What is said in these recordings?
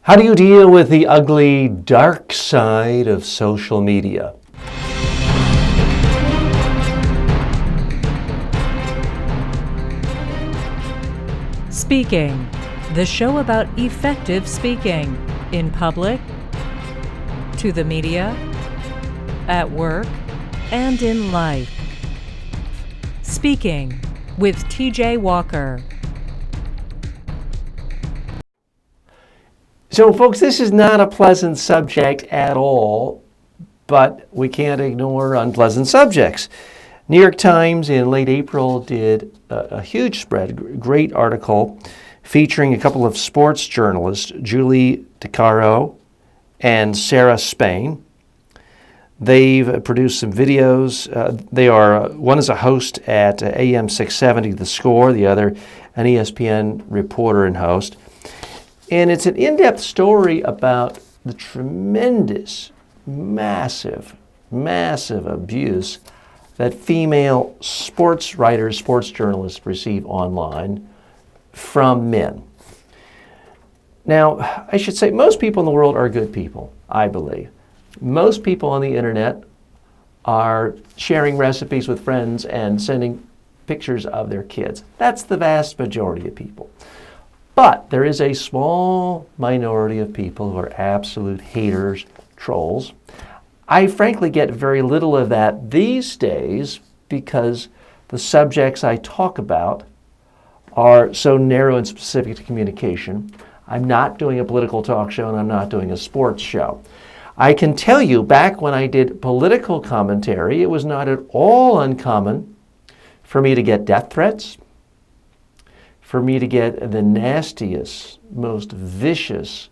How do you deal with the ugly, dark side of social media? Speaking, the show about effective speaking in public, to the media, at work, and in life. Speaking with TJ Walker. So, folks, this is not a pleasant subject at all, but we can't ignore unpleasant subjects. New York Times in late April did a huge spread, great article featuring a couple of sports journalists, Julie DeCaro and Sarah Spain. They've produced some videos. One is a host at AM 670 The Score, the other an ESPN reporter and host. And it's an in-depth story about the tremendous, massive abuse that female sports writers, sports journalists receive online from men. Now, I should say most people in the world are good people, I believe. Most people on the internet are sharing recipes with friends and sending pictures of their kids. That's the vast majority of people. But there is a small minority of people who are absolute haters, trolls. I frankly get very little of that these days because the subjects I talk about are so narrow and specific to communication. I'm not doing a political talk show and I'm not doing a sports show. I can tell you back when I did political commentary, it was not at all uncommon for me to get death threats, for me to get the nastiest, most vicious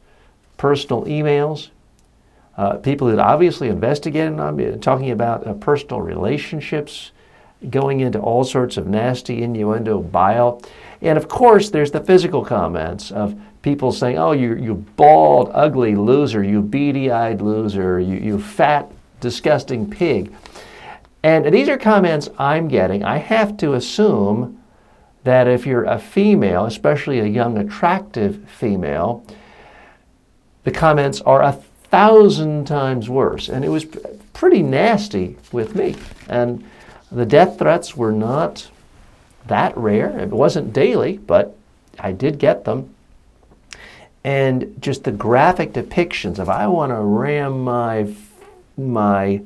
personal emails, people who'd obviously investigated on me, talking about personal relationships, going into all sorts of nasty innuendo, bile. And of course, there's the physical comments of people saying, oh, you bald, ugly loser, you beady-eyed loser, you fat, disgusting pig. And these are comments I'm getting. I have to assume that if you're a female, especially a young, attractive female, the comments are 1,000 times worse. And it was pretty nasty with me. And the death threats were not that rare. It wasn't daily, but I did get them. And just the graphic depictions of I want to ram my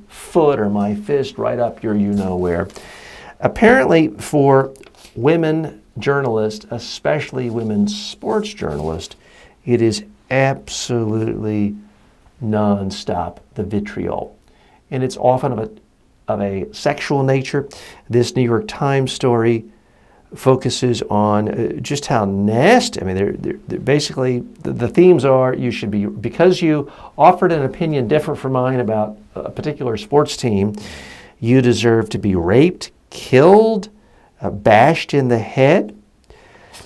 foot or my fist right up your you-know-where. Apparently for women journalists, especially women sports journalists, it is absolutely nonstop, the vitriol. And it's often of a sexual nature. This New York Times story focuses on just how nasty. I mean, they're basically, the themes are you should be, because you offered an opinion different from mine about a particular sports team, you deserve to be raped, killed, bashed in the head.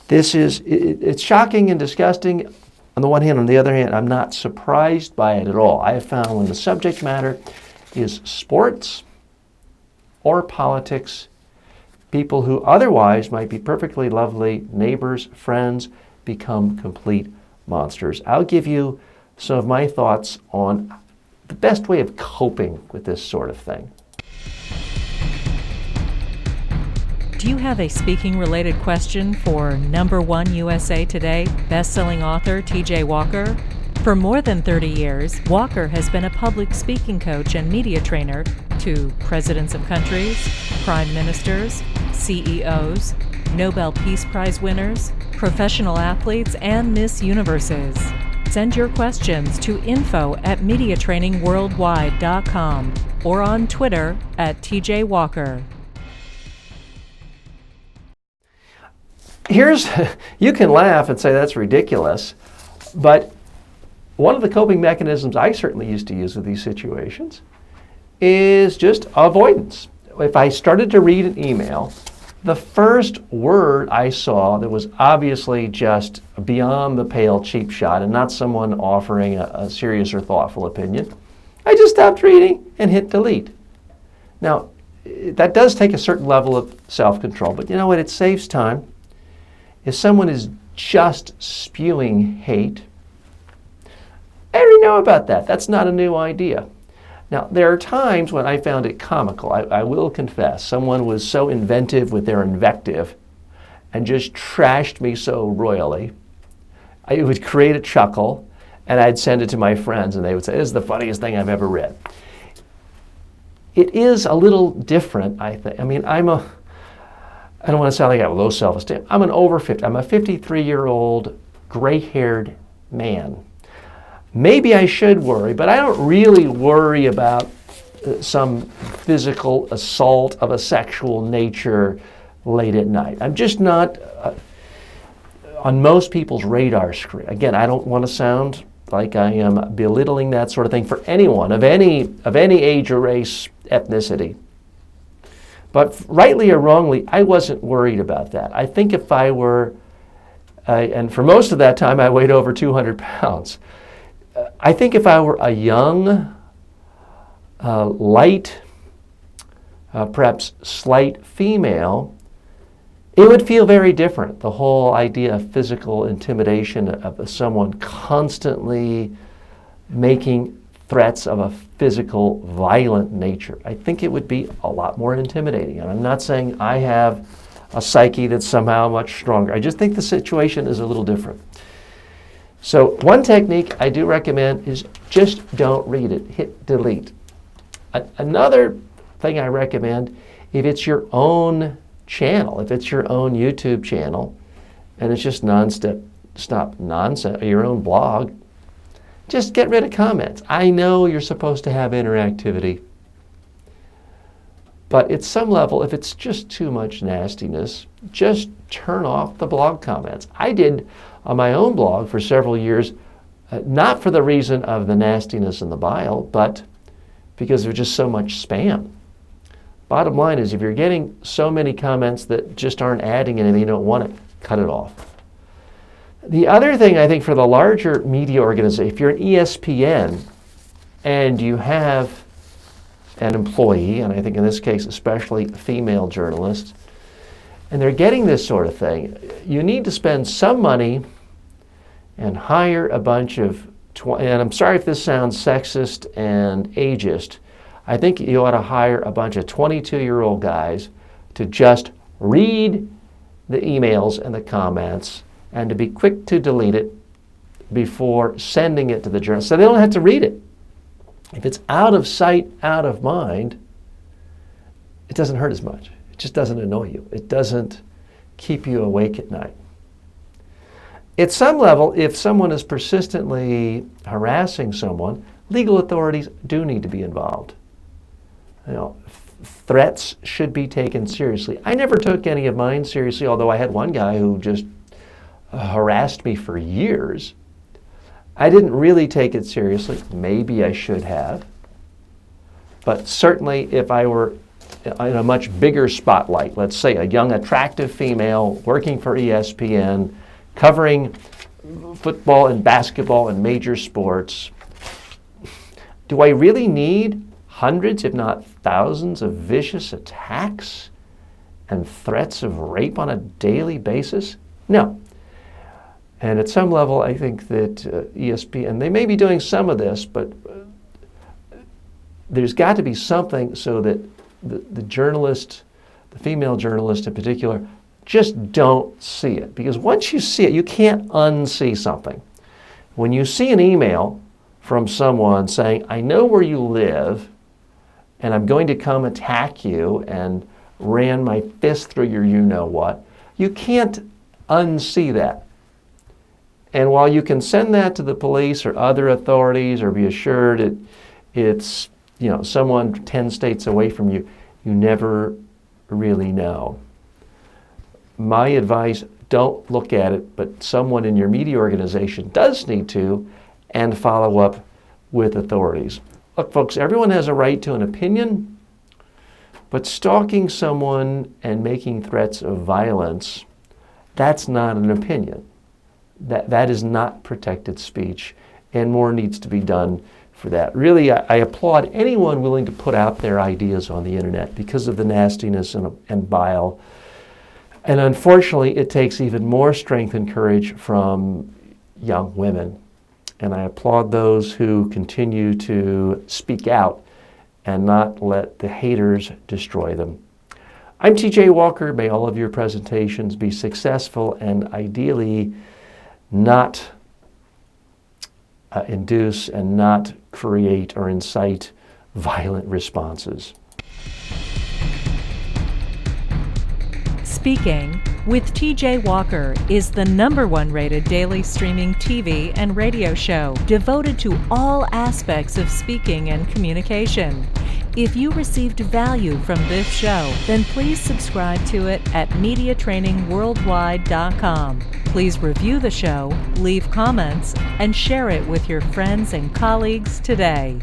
It's shocking and disgusting on the one hand. On the other hand, I'm not surprised by it at all. I have found when the subject matter is sports or politics, people who otherwise might be perfectly lovely neighbors, friends, become complete monsters. I'll give you some of my thoughts on the best way of coping with this sort of thing. Do you have a speaking-related question for #1 USA Today best-selling author TJ Walker? For more than 30 years, Walker has been a public speaking coach and media trainer to presidents of countries, prime ministers, CEOs, Nobel Peace Prize winners, professional athletes, and Miss Universes. Send your questions to info@mediatrainingworldwide.com or on Twitter @TJ Walker. You can laugh and say that's ridiculous, but one of the coping mechanisms I certainly used to use with these situations is just avoidance. If I started to read an email, the first word I saw that was obviously just beyond the pale cheap shot and not someone offering a serious or thoughtful opinion, I just stopped reading and hit delete. Now, that does take a certain level of self-control, but you know what? It saves time. If someone is just spewing hate, know about that. That's not a new idea. Now, there are times when I found it comical. I will confess. Someone was so inventive with their invective and just trashed me so royally. It would create a chuckle, and I'd send it to my friends, and they would say, "This is the funniest thing I've ever read." It is a little different, I think. I mean, I don't want to sound like I have low self-esteem. I'm a 53-year-old, gray-haired man. Maybe I should worry, but I don't really worry about some physical assault of a sexual nature late at night. I'm just not on most people's radar screen. Again, I don't want to sound like I am belittling that sort of thing for anyone of any age or race, ethnicity. But rightly or wrongly, I wasn't worried about that. I think if I were, and for most of that time I weighed over 200 pounds, I think if I were a young, light, perhaps slight female, it would feel very different. The whole idea of physical intimidation, of someone constantly making threats of a physical, violent nature. I think it would be a lot more intimidating. And I'm not saying I have a psyche that's somehow much stronger. I just think the situation is a little different. So one technique I do recommend is just don't read it. Hit delete. Another thing I recommend, if it's your own channel, if it's your own YouTube channel, and it's just stop nonsense, or your own blog, just get rid of comments. I know you're supposed to have interactivity, but at some level, if it's just too much nastiness, just turn off the blog comments. I did on my own blog for several years, not for the reason of the nastiness and the bile, but because there's just so much spam. Bottom line is, if you're getting so many comments that just aren't adding anything, you don't want it, cut it off. The other thing I think for the larger media organization, if you're an ESPN and you have an employee, and I think in this case especially female journalists, and they're getting this sort of thing, you need to spend some money and hire a bunch of, and I'm sorry if this sounds sexist and ageist, I think you ought to hire a bunch of 22-year-old guys to just read the emails and the comments and to be quick to delete it before sending it to the journalist, so they don't have to read it. If it's out of sight, out of mind, it doesn't hurt as much. It just doesn't annoy you. It doesn't keep you awake at night. At some level, if someone is persistently harassing someone, legal authorities do need to be involved. You know, threats should be taken seriously. I never took any of mine seriously, although I had one guy who just harassed me for years. I didn't really take it seriously. Maybe I should have. But certainly if I were in a much bigger spotlight, let's say a young, attractive female working for ESPN, covering football and basketball and major sports, do I really need hundreds, if not thousands, of vicious attacks and threats of rape on a daily basis? No. And at some level, I think that ESPN, they may be doing some of this, but there's got to be something so that the journalist, the female journalist in particular, just don't see it. Because once you see it, you can't unsee something. When you see an email from someone saying, I know where you live, and I'm going to come attack you and ran my fist through your you-know-what, you can't unsee that. And while you can send that to the police or other authorities or be assured it's someone 10 states away from you, you never really know. My advice, don't look at it, but someone in your media organization does need to, and follow up with authorities. Look, folks, everyone has a right to an opinion, but stalking someone and making threats of violence, that's not an opinion. That is not protected speech, and more needs to be done for that. Really, I applaud anyone willing to put out their ideas on the internet because of the nastiness and bile. And unfortunately, it takes even more strength and courage from young women. And I applaud those who continue to speak out and not let the haters destroy them. I'm TJ Walker. May all of your presentations be successful and ideally not induce and not create or incite violent responses. Speaking with TJ Walker is the #1 rated daily streaming TV and radio show devoted to all aspects of speaking and communication. If you received value from this show, then please subscribe to it at MediaTrainingWorldwide.com. Please review the show, leave comments, and share it with your friends and colleagues today.